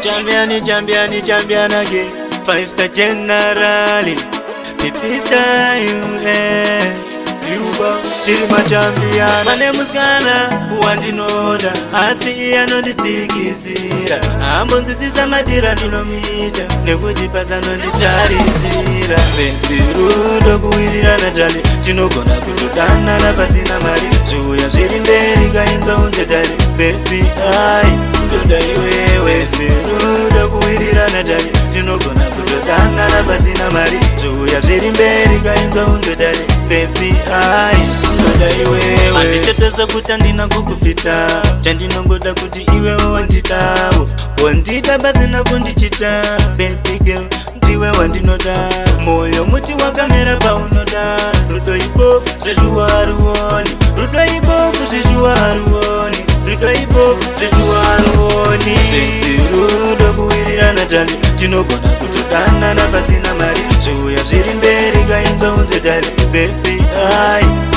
Champion again. 5-star generali. Pipi style, Yuba, Chirima champion. My name is Ghana, wandinoda. Asi anonditikizira. Ambonzisisa madira ndinomita. Nekujipasa nondicharizira. Rudo kuwirira natali. Chinogona kutotana napasina mari. Chuya zviri mberi kainza unzetali. Baby, ndoda iwewe. Rudo kuwirira natali. Chinogona kutotana napasina mari. Chuya zviri mberi kainza unzetali. Baby, ndoda iwewe. Andichetesa kuti andina kukufita. Chandinongoda kuti iwewe wanditawo. Wandita pasina kundichita. Baby girl, ndiwe wandinoda. Moyo muti wakamera paunoda. Rudo ibofu zvezviwaruoni. Rudo ibofu zvezviwaruoni. Rudo ibofu zvezviwaruoni. Rudo kuwirira natali. Tinogona kutodana napasina mari. Zvuya zviri mberi kainza unzetali. Baby,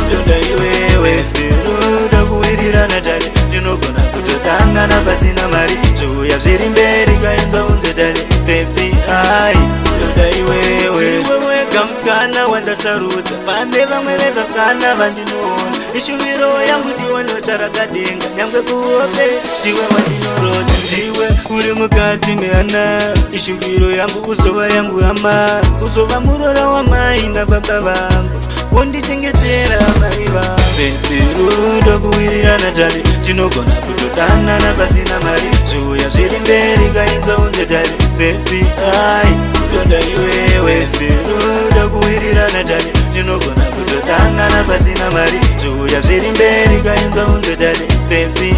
ndoda iwewe. Rudo kuwirira natali. Tinogona kutodana napasina mari. Zvuya zviri mberi kainza unzetali. Baby, ndoda iwewe. Kamusikana wandasarudza. Pane vamwe vesasikana vandinoona. Ishuviro yangu ndiwe ndotarakadenga. Nyangwe kuhope ndiwe wandinoroda. Ndiwe uri mukati mehana. Ishuviro yangu kuzova yangu hama. Kuzova murora wamai nababa vangu. Wondichengetera mai vangu. Baby, rudo kuwirira natali. Tinogona kutodana napasina mari. Zvuya zviri mberi kainza unzetali. Baby, ndoda iwewe. Rudo kuwirira natali. Tinogona kutodana napasina mari. Zvuya zviri mberi kainza unzetali. Baby,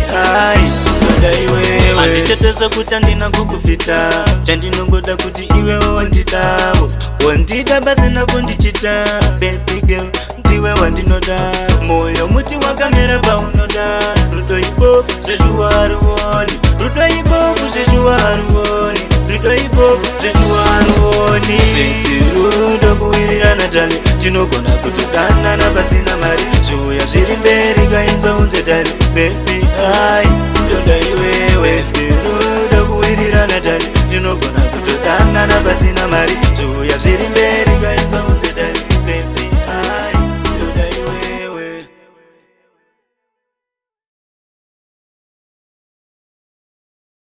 ndoda iwewe. Andichetesa kuti andina kukufita. Chandinongoda kuti iwewe wanditawo. Wandita pasina kundichita. Baby girl, ndiwe wandinoda. Moyo muti wakamera paunoda. Rudo ibofu zvezviwaruoni. Rudo ibofu zvezviwaruoni. Rudo ibofu zvezviwaruoni. Rudo kuwirira natali. Tinogona kutodana napasina mari. Zvuya zviri mberi kainza unzetali. Baby, ndoda iwewe. Rudo kuwirira natali. Tinogona kutodana napasina mari.